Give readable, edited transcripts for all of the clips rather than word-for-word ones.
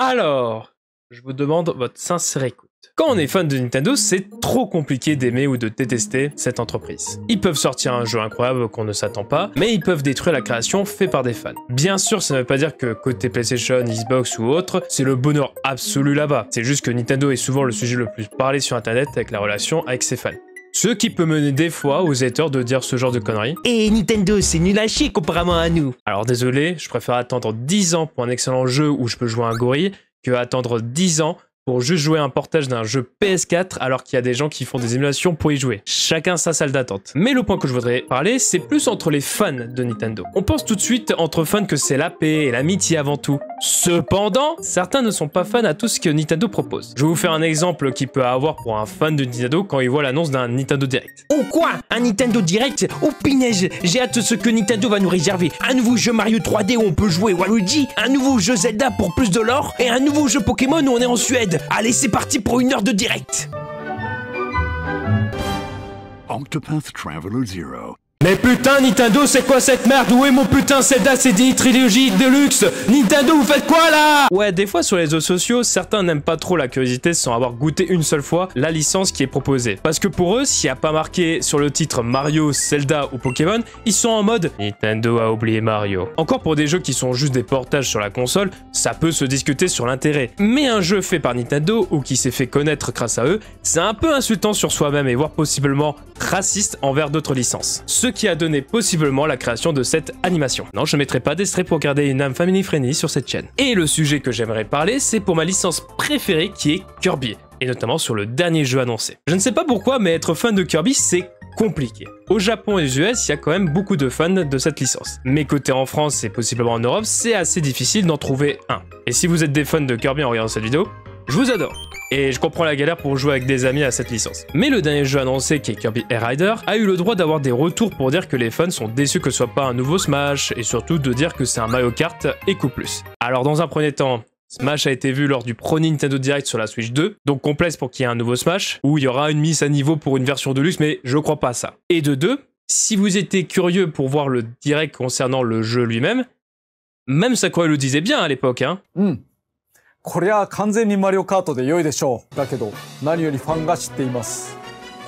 Alors, je vous demande votre sincère écoute. Quand on est fan de Nintendo, c'est trop compliqué d'aimer ou de détester cette entreprise. Ils peuvent sortir un jeu incroyable qu'on ne s'attend pas, mais ils peuvent détruire la création faite par des fans. Bien sûr, ça ne veut pas dire que côté PlayStation, Xbox ou autre, c'est le bonheur absolu là-bas. C'est juste que Nintendo est souvent le sujet le plus parlé sur internet avec la relation avec ses fans. Ce qui peut mener des fois aux haters de dire ce genre de conneries. Et Nintendo, c'est nul à chier comparément à nous. Alors désolé, je préfère attendre 10 ans pour un excellent jeu où je peux jouer un gorille que attendre 10 ans pour juste jouer un portage d'un jeu PS4 alors qu'il y a des gens qui font des émulations pour y jouer. Chacun sa salle d'attente. Mais le point que je voudrais parler, c'est plus entre les fans de Nintendo. On pense tout de suite entre fans que c'est la paix et l'amitié avant tout. Cependant, certains ne sont pas fans à tout ce que Nintendo propose. Je vais vous faire un exemple qui peut avoir pour un fan de Nintendo quand il voit l'annonce d'un Nintendo Direct. Oh quoi? Un Nintendo Direct? Oh punaise, j'ai hâte de ce que Nintendo va nous réserver. Un nouveau jeu Mario 3D où on peut jouer Waluigi, un nouveau jeu Zelda pour plus de lore, et un nouveau jeu Pokémon où on est en Suède. Allez, c'est parti pour 1 heure de direct. Octopath Traveler 0. Mais putain Nintendo, c'est quoi cette merde? Où est mon putain Zelda CD Trilogy Deluxe? Nintendo, vous faites quoi là? Ouais, des fois sur les réseaux sociaux, certains n'aiment pas trop la curiosité sans avoir goûté une seule fois la licence qui est proposée. Parce que pour eux, s'il n'y a pas marqué sur le titre Mario, Zelda ou Pokémon, ils sont en mode Nintendo a oublié Mario. Encore pour des jeux qui sont juste des portages sur la console, ça peut se discuter sur l'intérêt. Mais un jeu fait par Nintendo ou qui s'est fait connaître grâce à eux, c'est un peu insultant sur soi-même et voire possiblement raciste envers d'autres licences. Ce qui a donné possiblement la création de cette animation. Non, je ne mettrai pas d'extrait pour garder une âme family friendly sur cette chaîne. Et le sujet que j'aimerais parler, c'est pour ma licence préférée qui est Kirby, et notamment sur le dernier jeu annoncé. Je ne sais pas pourquoi, mais être fan de Kirby, c'est compliqué. Au Japon et aux US, il y a quand même beaucoup de fans de cette licence. Mais côté en France et possiblement en Europe, c'est assez difficile d'en trouver un. Et si vous êtes des fans de Kirby en regardant cette vidéo, je vous adore. Et je comprends la galère pour jouer avec des amis à cette licence. Mais le dernier jeu annoncé, qui est Kirby Air Rider, a eu le droit d'avoir des retours pour dire que les fans sont déçus que ce soit pas un nouveau Smash, et surtout de dire que c'est un Mario Kart et coup plus. Alors dans un premier temps, Smash a été vu lors du premier Nintendo Direct sur la Switch 2, donc complexe pour qu'il y ait un nouveau Smash, où il y aura une mise à niveau pour une version de luxe, mais je crois pas à ça. Et de deux, si vous étiez curieux pour voir le Direct concernant le jeu lui-même, même Sakurai le disait bien à l'époque, hein. これは完全にマリオカートで良いでしょう。だけど何よりファンが知っています。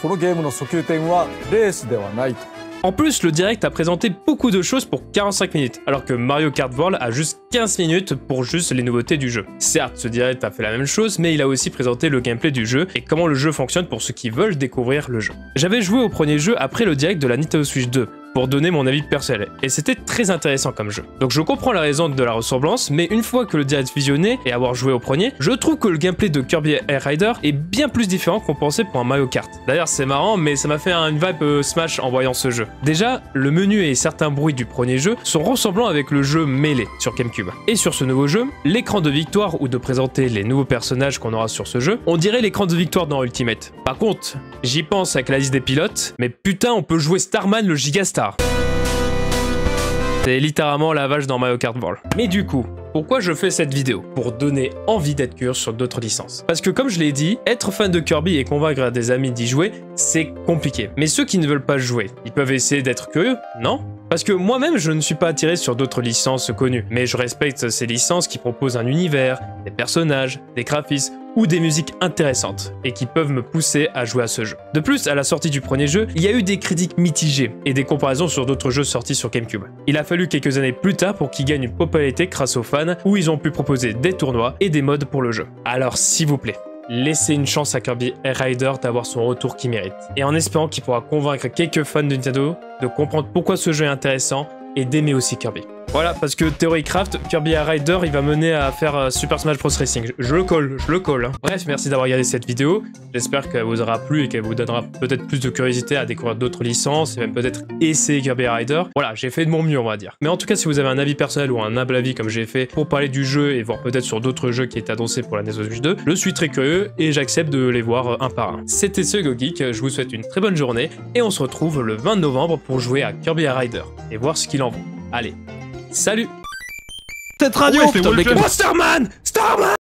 このゲームの訴求点はレースではないと。 En plus, le Direct a présenté beaucoup de choses pour 45 minutes, alors que Mario Kart World a juste 15 minutes pour juste les nouveautés du jeu. Certes, ce Direct a fait la même chose, mais il a aussi présenté le gameplay du jeu et comment le jeu fonctionne pour ceux qui veulent découvrir le jeu. J'avais joué au premier jeu après le Direct de la Nintendo Switch 2, pour donner mon avis personnel, et c'était très intéressant comme jeu. Donc je comprends la raison de la ressemblance, mais une fois que le Direct visionné et avoir joué au premier, je trouve que le gameplay de Kirby Air Rider est bien plus différent qu'on pensait pour un Mario Kart. D'ailleurs c'est marrant, mais ça m'a fait une vibe Smash en voyant ce jeu. Déjà, le menu et certains bruits du premier jeu sont ressemblants avec le jeu Melee sur GameCube. Et sur ce nouveau jeu, l'écran de victoire ou de présenter les nouveaux personnages qu'on aura sur ce jeu, on dirait l'écran de victoire dans Ultimate. Par contre, j'y pense avec la liste des pilotes, mais putain on peut jouer Starman le Gigastar. C'est littéralement la vache dans Mario Kart World. Mais du coup, pourquoi je fais cette vidéo? Pour donner envie d'être curieux sur d'autres licences. Parce que comme je l'ai dit, être fan de Kirby et convaincre des amis d'y jouer, c'est compliqué. Mais ceux qui ne veulent pas jouer, ils peuvent essayer d'être curieux, non? Parce que moi-même, je ne suis pas attiré sur d'autres licences connues, mais je respecte ces licences qui proposent un univers, des personnages, des graphismes ou des musiques intéressantes, et qui peuvent me pousser à jouer à ce jeu. De plus, à la sortie du premier jeu, il y a eu des critiques mitigées, et des comparaisons sur d'autres jeux sortis sur GameCube. Il a fallu quelques années plus tard pour qu'il gagne une popularité grâce aux fans, où ils ont pu proposer des tournois et des modes pour le jeu. Alors s'il vous plaît, laissez une chance à Kirby Air Rider d'avoir son retour qu'il mérite. Et en espérant qu'il pourra convaincre quelques fans de Nintendo de comprendre pourquoi ce jeu est intéressant et d'aimer aussi Kirby. Voilà, parce que Theorycraft, Kirby Air Rider, il va mener à faire Super Smash Bros Racing. Je le colle. Hein. Bref, merci d'avoir regardé cette vidéo. J'espère qu'elle vous aura plu et qu'elle vous donnera peut-être plus de curiosité à découvrir d'autres licences et même peut-être essayer Kirby Air Rider. Voilà, j'ai fait de mon mieux, on va dire. Mais en tout cas, si vous avez un avis personnel ou un humble avis comme j'ai fait pour parler du jeu et voir peut-être sur d'autres jeux qui étaient annoncés pour la Nintendo Switch 2, je suis très curieux et j'accepte de les voir un par un. C'était SegoGeek, je vous souhaite une très bonne journée et on se retrouve le 20 novembre pour jouer à Kirby Air Rider et voir ce qu'il en vaut. Allez, salut! Cette radio, Starman!